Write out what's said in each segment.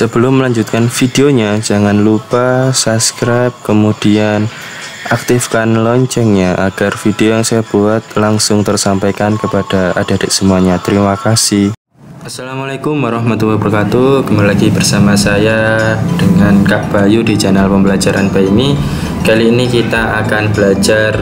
Sebelum melanjutkan videonya, jangan lupa subscribe, kemudian aktifkan loncengnya agar video yang saya buat langsung tersampaikan kepada adik-adik semuanya. Terima kasih. Assalamualaikum warahmatullahi wabarakatuh. Kembali lagi bersama saya dengan Kak Bayu di channel pembelajaran Baimi. Kali ini kita akan belajar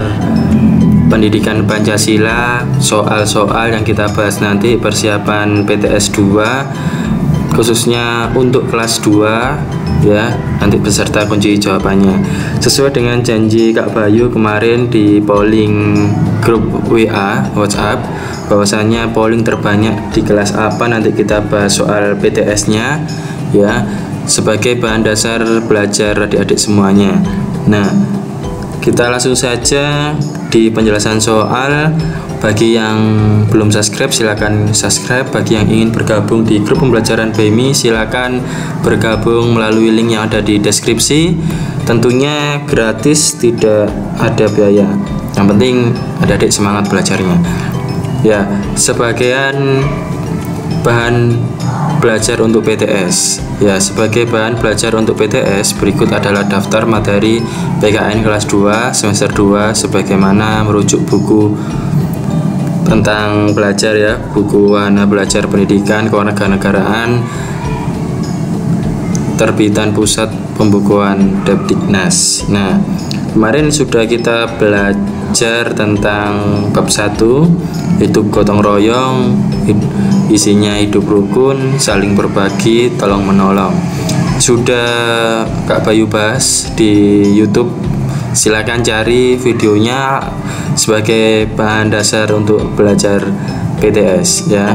pendidikan Pancasila, soal-soal yang kita bahas nanti persiapan PTS 2 khususnya untuk kelas 2 ya, nanti beserta kunci jawabannya. Sesuai dengan janji Kak Bayu kemarin di polling grup WA WhatsApp, bahwasanya polling terbanyak di kelas apa nanti kita bahas soal PTS-nya ya, sebagai bahan dasar belajar adik-adik semuanya. Nah, kita langsung saja di penjelasan soal. Bagi yang belum subscribe silakan subscribe. Bagi yang ingin bergabung di grup pembelajaran Baimi silakan bergabung melalui link yang ada di deskripsi. Tentunya gratis, tidak ada biaya. Yang penting adik-adik semangat belajarnya. Ya, sebagian bahan belajar untuk PTS. Ya, sebagai bahan belajar untuk PTS berikut adalah daftar materi PKN kelas 2 semester 2 sebagaimana merujuk buku tentang belajar ya, buku Wahana Belajar Pendidikan Kewarganegaraan terbitan Pusat Pembukuan Depdiknas. Nah, kemarin sudah kita belajar tentang bab 1 yaitu gotong royong, isinya hidup rukun, saling berbagi, tolong menolong. Sudah Kak Bayu bahas di YouTube. Silakan cari videonya sebagai bahan dasar untuk belajar PTS ya,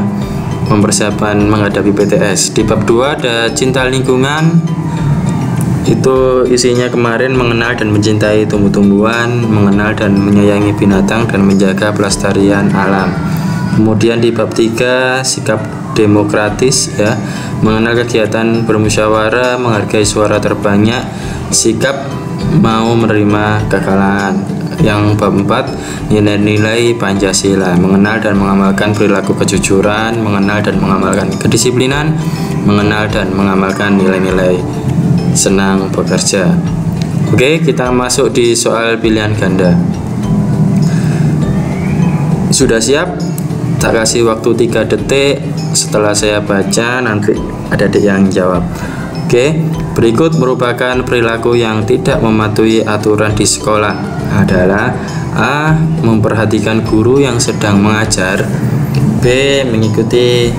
mempersiapkan menghadapi PTS. Di bab 2 ada cinta lingkungan. Itu isinya kemarin mengenal dan mencintai tumbuh-tumbuhan, mengenal dan menyayangi binatang dan menjaga pelestarian alam. Kemudian di bab 3 sikap demokratis ya, mengenal kegiatan bermusyawarah, menghargai suara terbanyak, sikap mau menerima kekalahan. Yang bab 4 nilai-nilai Pancasila, mengenal dan mengamalkan perilaku kejujuran, mengenal dan mengamalkan kedisiplinan, mengenal dan mengamalkan nilai-nilai senang bekerja. Oke, kita masuk di soal pilihan ganda. Sudah siap? Tak kasih waktu 3 detik. Setelah saya baca nanti ada adik yang jawab. Oke, berikut merupakan perilaku yang tidak mematuhi aturan di sekolah adalah: A. Memperhatikan guru yang sedang mengajar, B. Mengikuti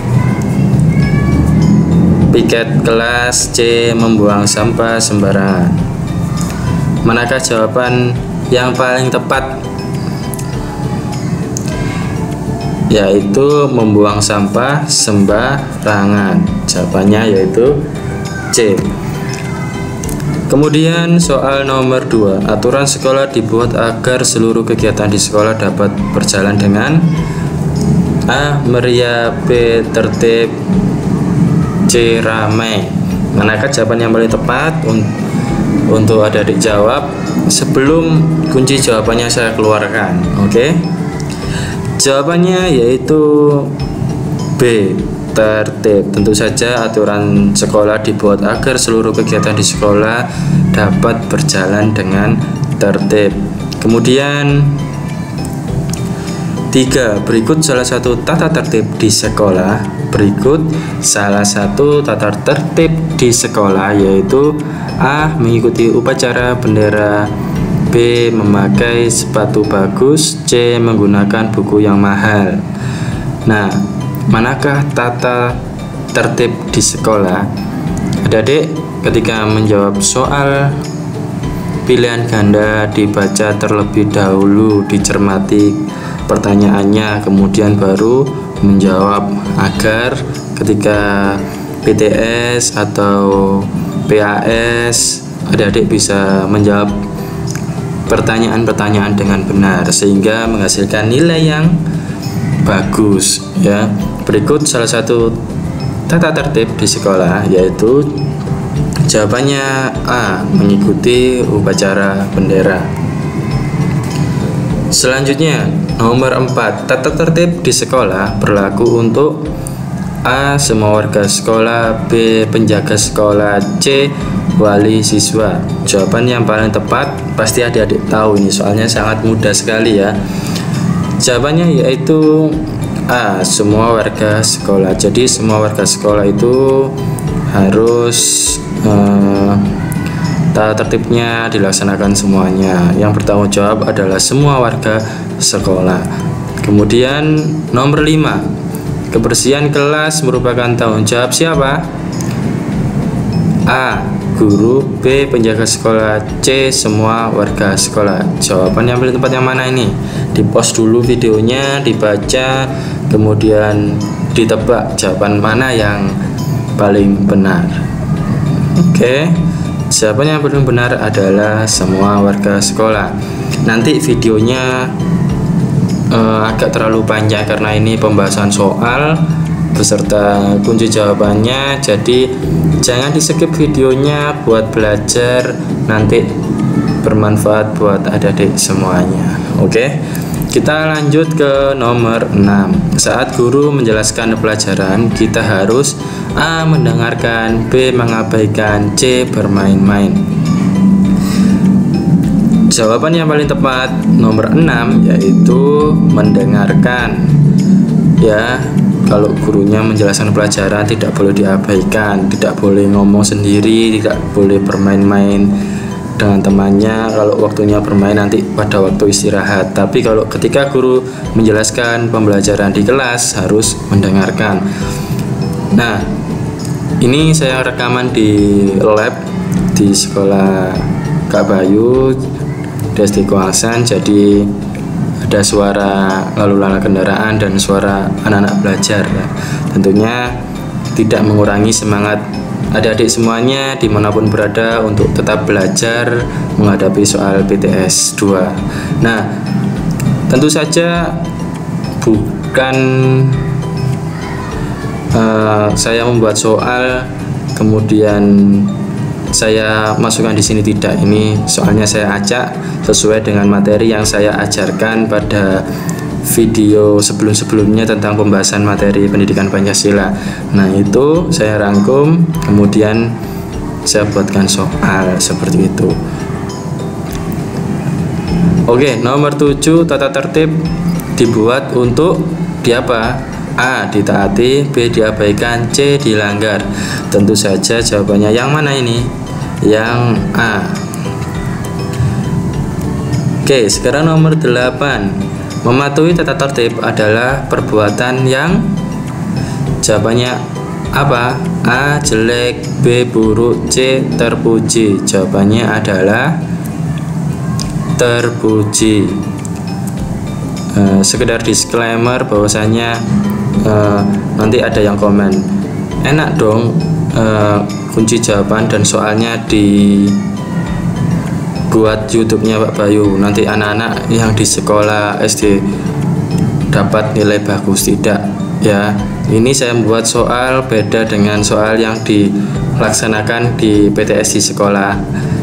piket kelas, C. Membuang sampah sembarangan. Manakah jawaban yang paling tepat? Yaitu membuang sampah sembarangan. Jawabannya yaitu C. Kemudian soal nomor 2, aturan sekolah dibuat agar seluruh kegiatan di sekolah dapat berjalan dengan A. meriah, B. tertib, C. ramai. Manakah jawaban yang paling tepat? Untuk adik-adik jawab sebelum kunci jawabannya saya keluarkan. Oke, jawabannya yaitu B. tertib. Tentu saja aturan sekolah dibuat agar seluruh kegiatan di sekolah dapat berjalan dengan tertib. Kemudian 3, berikut salah satu tata tertib di sekolah. Berikut salah satu tata tertib di sekolah yaitu A. mengikuti upacara bendera, B. memakai sepatu bagus, C. menggunakan buku yang mahal. Nah, manakah tata tertib di sekolah? Adik-adik ketika menjawab soal pilihan ganda dibaca terlebih dahulu, dicermati pertanyaannya, kemudian baru menjawab agar ketika PTS atau PAS adik-adik bisa menjawab pertanyaan-pertanyaan dengan benar sehingga menghasilkan nilai yang bagus ya. Berikut salah satu tata tertib di sekolah yaitu jawabannya A. mengikuti upacara bendera. Selanjutnya nomor 4, tata tertib di sekolah berlaku untuk A. Semua warga sekolah. B. Penjaga sekolah. C. Wali siswa. Jawaban yang paling tepat pasti adik-adik tahu ini, soalnya sangat mudah sekali ya. Jawabannya yaitu A. Semua warga sekolah. Jadi semua warga sekolah itu harus tata tertibnya dilaksanakan semuanya. Yang bertanggung jawab adalah semua warga sekolah. Kemudian nomor 5, kebersihan kelas merupakan tanggung jawab siapa? A. Guru. B. Penjaga sekolah. C. Semua warga sekolah. Jawaban yang paling tepat yang mana ini? Di pause dulu videonya, dibaca, kemudian ditebak jawaban mana yang paling benar. Oke, jawaban yang paling benar adalah semua warga sekolah. Nanti videonya agak terlalu panjang karena ini pembahasan soal beserta kunci jawabannya, jadi jangan di skip videonya buat belajar, nanti bermanfaat buat adik-adik semuanya. Oke, kita lanjut ke nomor 6. Saat guru menjelaskan pelajaran, kita harus A. mendengarkan, B. mengabaikan, C. bermain-main. Jawaban yang paling tepat nomor 6 yaitu mendengarkan. Ya, kalau gurunya menjelaskan pelajaran tidak boleh diabaikan, tidak boleh ngomong sendiri, tidak boleh bermain-main dengan temannya. Kalau waktunya bermain nanti pada waktu istirahat. Tapi kalau ketika guru menjelaskan pembelajaran di kelas harus mendengarkan. Nah, ini saya rekaman di lab di sekolah Kak Bayu di SD Koangsan, jadi ada suara lalu lalang kendaraan dan suara anak-anak belajar. Tentunya tidak mengurangi semangat adik-adik semuanya dimanapun berada untuk tetap belajar menghadapi soal PTS 2. Nah, tentu saja bukan saya membuat soal kemudian saya masukkan di sini, tidak. Ini soalnya saya acak sesuai dengan materi yang saya ajarkan pada video sebelum-sebelumnya tentang pembahasan materi pendidikan Pancasila. Nah, itu saya rangkum kemudian saya buatkan soal seperti itu. Oke, nomor 7, tata tertib dibuat untuk diapa? A. ditaati, B. diabaikan, C. dilanggar. Tentu saja jawabannya yang mana ini? Yang A. Oke, sekarang nomor 8. Mematuhi tata tertib adalah perbuatan yang jawabannya apa? A. jelek, B. buruk, C. terpuji. Jawabannya adalah terpuji. Sekedar disclaimer bahwasanya nanti ada yang komen, enak dong kunci jawaban dan soalnya dibuat YouTube-nya Pak Bayu, nanti anak-anak yang di sekolah SD dapat nilai bagus. Tidak ya, ini saya membuat soal beda dengan soal yang dilaksanakan di PTS di sekolah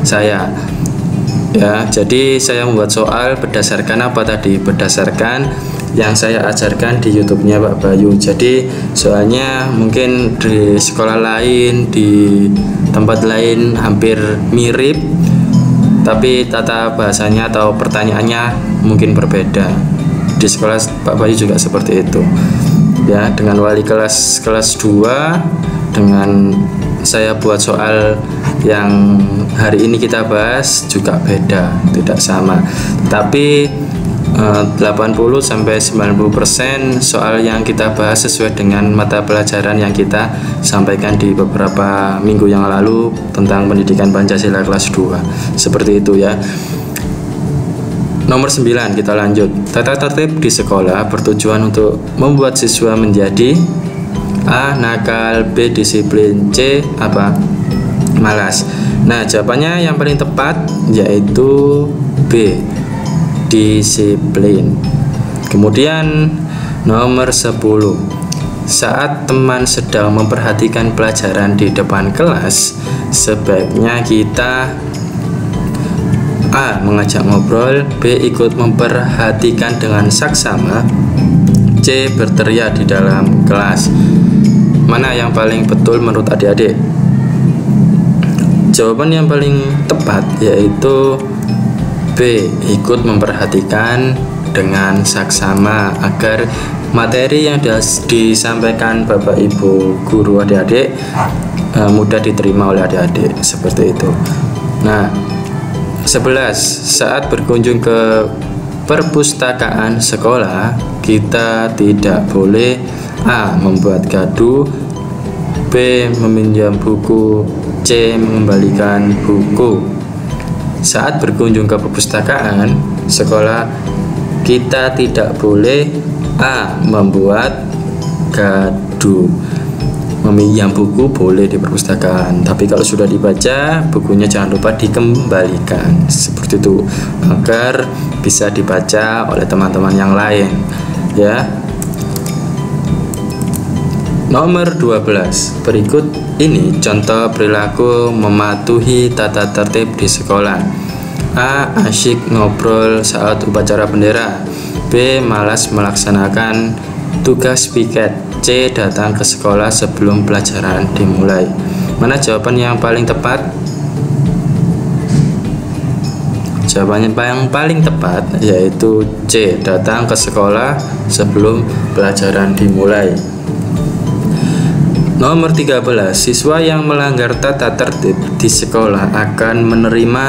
saya ya. Jadi saya membuat soal berdasarkan apa tadi? Berdasarkan yang saya ajarkan di YouTube-nya Pak Bayu. Jadi soalnya mungkin di sekolah lain, di tempat lain hampir mirip, tapi tata bahasanya atau pertanyaannya mungkin berbeda. Di sekolah Pak Bayu juga seperti itu ya. Dengan wali kelas 2, dengan saya buat soal yang hari ini kita bahas juga beda, tidak sama. Tapi 80-90% soal yang kita bahas sesuai dengan mata pelajaran yang kita sampaikan di beberapa minggu yang lalu tentang pendidikan Pancasila kelas 2. Seperti itu ya. Nomor 9, kita lanjut. Tata tertib di sekolah bertujuan untuk membuat siswa menjadi A. nakal, B. disiplin, C. apa? malas. Nah, jawabannya yang paling tepat yaitu B. disiplin. Kemudian nomor 10. Saat teman sedang memperhatikan pelajaran di depan kelas, sebaiknya kita A. mengajak ngobrol, B. ikut memperhatikan dengan saksama, C. berteriak di dalam kelas. Mana yang paling betul menurut adik-adik? Jawaban yang paling tepat yaitu B, ikut memperhatikan dengan saksama agar materi yang disampaikan Bapak Ibu guru adik-adik mudah diterima oleh adik-adik, seperti itu. Nah, 11. Saat berkunjung ke perpustakaan sekolah, kita tidak boleh A, membuat gaduh, B, meminjam buku, C, mengembalikan buku. Saat berkunjung ke perpustakaan sekolah, kita tidak boleh A, membuat gaduh. Meminjam buku boleh di perpustakaan, tapi kalau sudah dibaca bukunya jangan lupa dikembalikan, seperti itu, agar bisa dibaca oleh teman-teman yang lain, ya. Nomor 12. Berikut ini contoh perilaku mematuhi tata tertib di sekolah. A, asyik ngobrol saat upacara bendera. B, malas melaksanakan tugas piket. C, datang ke sekolah sebelum pelajaran dimulai. Mana jawaban yang paling tepat? Jawabannya yang paling tepat yaitu C, datang ke sekolah sebelum pelajaran dimulai. Nomor 13. Siswa yang melanggar tata tertib di sekolah akan menerima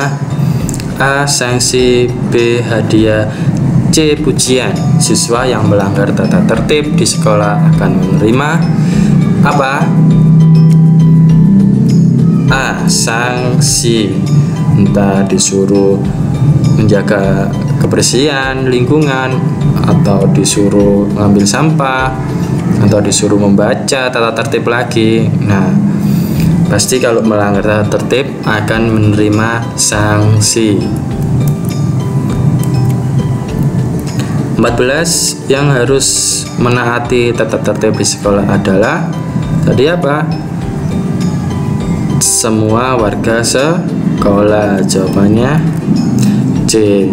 A, sanksi, B, hadiah, C, pujian. Siswa yang melanggar tata tertib di sekolah akan menerima apa? A, sanksi, entah disuruh menjaga kebersihan lingkungan, atau disuruh ngambil sampah, atau disuruh membaca tata tertib lagi. Nah, pasti kalau melanggar tata tertib akan menerima sanksi. 14. Yang harus menaati tata tertib di sekolah adalah tadi apa? Semua warga sekolah. Jawabannya C.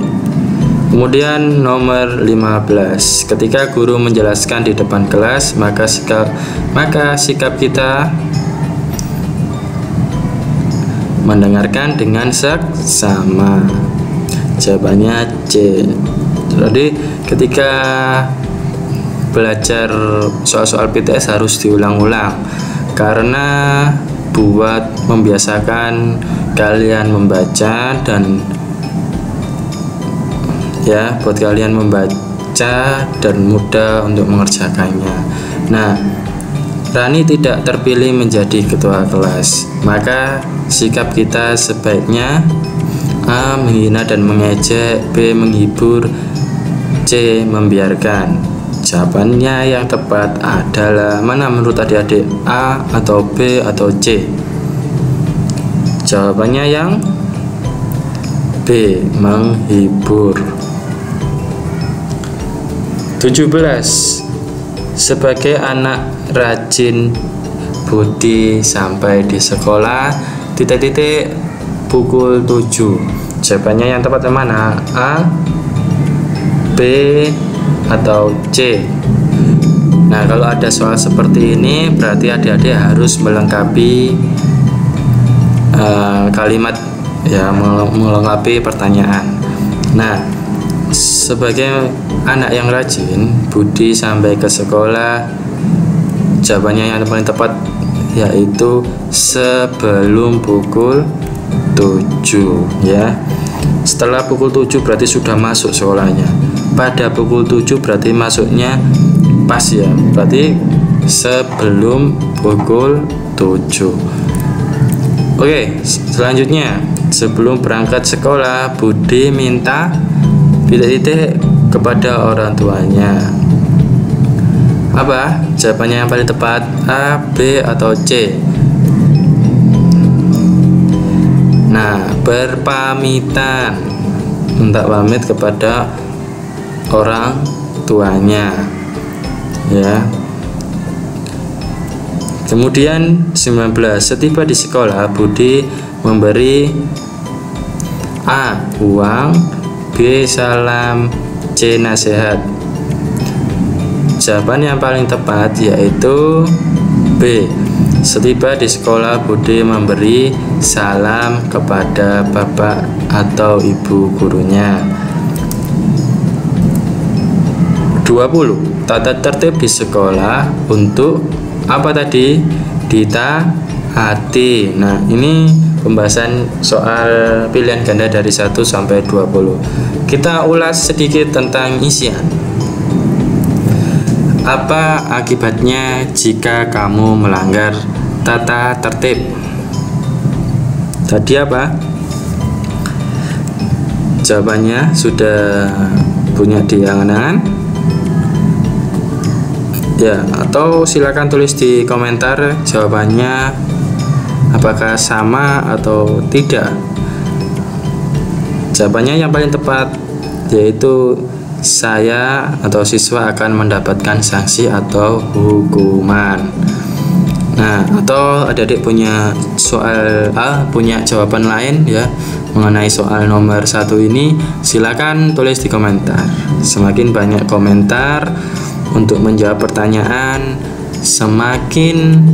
Kemudian nomor 15. Ketika guru menjelaskan di depan kelas, maka sikap kita mendengarkan dengan seksama. Jawabannya C. Jadi ketika belajar soal-soal PTS harus diulang-ulang, karena buat membiasakan kalian membaca dan ya, buat kalian membaca dan mudah untuk mengerjakannya. Nah, Rani tidak terpilih menjadi ketua kelas, maka sikap kita sebaiknya A, menghina dan mengejek, B, menghibur, C, membiarkan. Jawabannya yang tepat adalah mana menurut adik-adik? A atau B atau C? Jawabannya yang B, menghibur. 17. Sebagai anak rajin, Budi sampai di sekolah pukul 7. Jawabannya yang tepat yang mana? A, B, atau C? Nah, kalau ada soal seperti ini berarti adik-adik harus melengkapi kalimat, ya, melengkapi pertanyaan. Nah, sebagai anak yang rajin, Budi sampai ke sekolah, jawabannya yang paling tepat yaitu sebelum pukul 7, ya. Setelah pukul 7 berarti sudah masuk sekolahnya. Pada pukul 7 berarti masuknya pas, ya. Berarti sebelum pukul 7. Oke, selanjutnya, sebelum berangkat sekolah, Budi minta kepada orang tuanya. Apa? Jawabannya yang paling tepat A, B, atau C? Nah, berpamitan, minta pamit kepada orang tuanya, ya. Kemudian 19. Setiba di sekolah, Budi memberi A, uang, B, salam, C, nasihat. Jawaban yang paling tepat yaitu B. Setiba di sekolah, Budi memberi salam kepada bapak atau ibu gurunya. 20. Tata tertib di sekolah untuk apa tadi? Ditaati. Nah, ini pembahasan soal pilihan ganda dari 1 sampai 20. Kita ulas sedikit tentang isian. Apa akibatnya jika kamu melanggar tata tertib? Tadi apa? Jawabannya sudah punya di angan-angan? Ya, atau silakan tulis di komentar jawabannya apakah sama atau tidak. Jawabannya yang paling tepat yaitu saya atau siswa akan mendapatkan sanksi atau hukuman. Nah, atau adik-adik punya soal punya jawaban lain ya mengenai soal nomor 1 ini, silakan tulis di komentar. Semakin banyak komentar untuk menjawab pertanyaan, semakin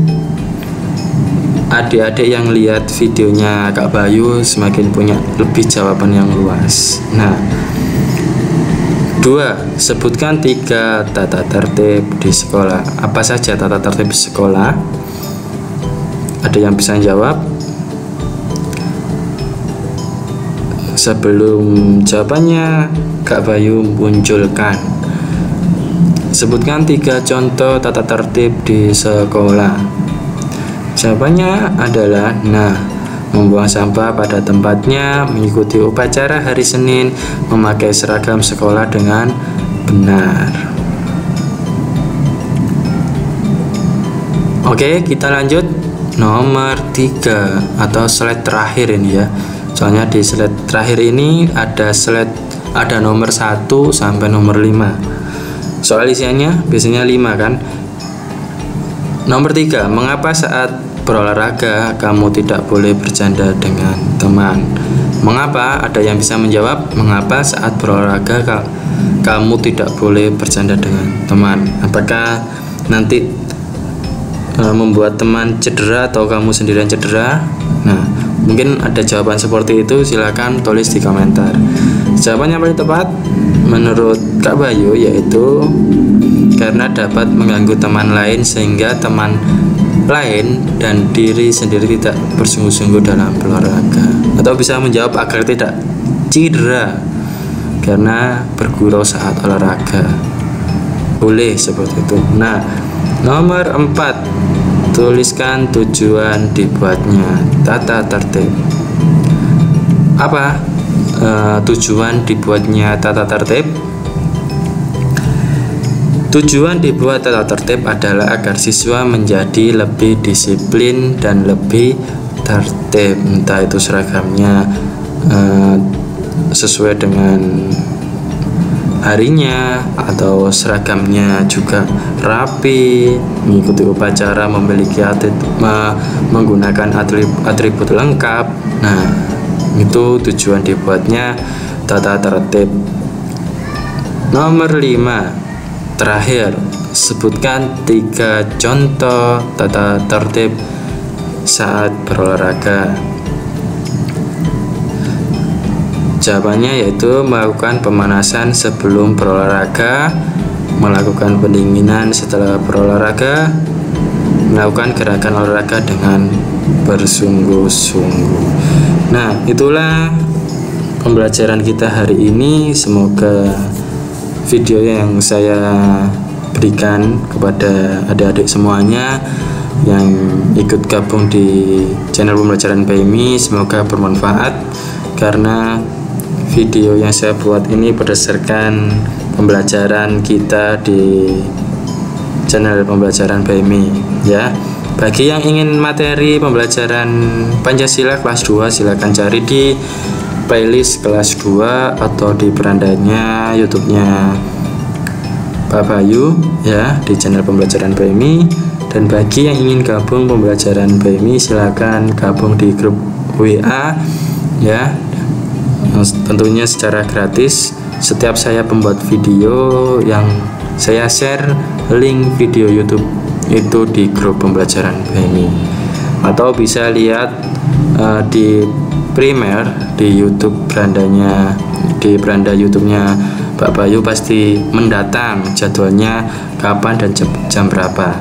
adik-adik yang lihat videonya Kak Bayu semakin punya lebih jawaban yang luas. Nah, 2. Sebutkan 3 tata tertib di sekolah. Apa saja tata tertib di sekolah? Ada yang bisa jawab? Sebelum jawabannya Kak Bayu munculkan. Sebutkan 3 contoh tata tertib di sekolah. Jawabannya adalah membuang sampah pada tempatnya, mengikuti upacara hari Senin, memakai seragam sekolah dengan benar. Oke, kita lanjut nomor 3 atau slide terakhir ini ya. Soalnya di slide terakhir ini ada nomor 1 sampai nomor 5. Soal isiannya biasanya 5 kan. Nomor 3, mengapa saat berolahraga kamu tidak boleh bercanda dengan teman? Mengapa? Ada yang bisa menjawab mengapa saat berolahraga kamu tidak boleh bercanda dengan teman? Apakah nanti membuat teman cedera atau kamu sendirian cedera? Nah, mungkin ada jawaban seperti itu, silakan tulis di komentar. Jawaban yang paling tepat menurut Kak Bayu yaitu karena dapat mengganggu teman lain sehingga teman lain dan diri sendiri tidak bersungguh-sungguh dalam berolahraga. Atau bisa menjawab agar tidak cedera karena bergurau saat olahraga. Boleh seperti itu. Nah, nomor 4, tuliskan tujuan dibuatnya tata tertib. Apa tujuan dibuatnya tata tertib? Tujuan dibuat tata tertib adalah agar siswa menjadi lebih disiplin dan lebih tertib. Entah itu seragamnya sesuai dengan harinya atau seragamnya juga rapi, mengikuti upacara, memiliki menggunakan atribut lengkap. Nah, itu tujuan dibuatnya tata tertib. Nomor 5, terakhir, sebutkan 3 contoh tata tertib saat berolahraga. Jawabannya yaitu melakukan pemanasan sebelum berolahraga, melakukan pendinginan setelah berolahraga, melakukan gerakan olahraga dengan bersungguh-sungguh. Nah, itulah pembelajaran kita hari ini. Semoga video yang saya berikan kepada adik-adik semuanya yang ikut gabung di channel pembelajaran PMI semoga bermanfaat, karena video yang saya buat ini berdasarkan pembelajaran kita di channel pembelajaran PMI ya. Bagi yang ingin materi pembelajaran Pancasila kelas 2 silakan cari di playlist kelas 2 atau di berandanya YouTube-nya Pak Bayu ya di channel pembelajaran PMI. Dan bagi yang ingin gabung pembelajaran PMI silakan gabung di grup WA ya, tentunya secara gratis. Setiap saya membuat video yang saya share link video YouTube itu di grup pembelajaran BMI, atau bisa lihat di primer di YouTube di beranda YouTube-nya Pak Bayu, pasti mendatang jadwalnya kapan dan jam berapa.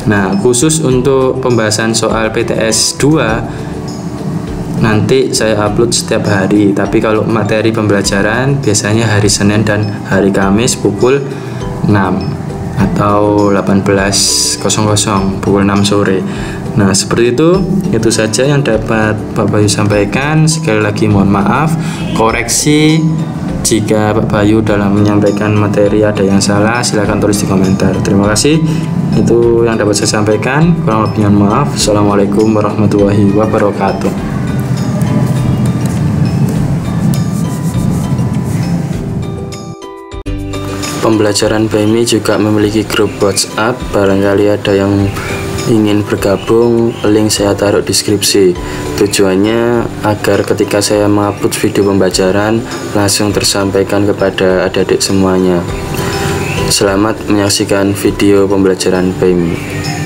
Nah, khusus untuk pembahasan soal PTS 2 nanti saya upload setiap hari, tapi kalau materi pembelajaran biasanya hari Senin dan hari Kamis pukul 6 atau 18.00 pukul 6 sore. Nah, seperti itu saja yang dapat Pak Bayu sampaikan. Sekali lagi mohon maaf, koreksi jika Pak Bayu dalam menyampaikan materi ada yang salah, silahkan tulis di komentar. Terima kasih, itu yang dapat saya sampaikan. Kurang lebihnya maaf. Assalamualaikum warahmatullahi wabarakatuh. Pembelajaran BMI juga memiliki grup WhatsApp. Barangkali ada yang ingin bergabung, link saya taruh di deskripsi. Tujuannya agar ketika saya mengupload video pembelajaran langsung tersampaikan kepada adik-adik semuanya. Selamat menyaksikan video pembelajaran BMI.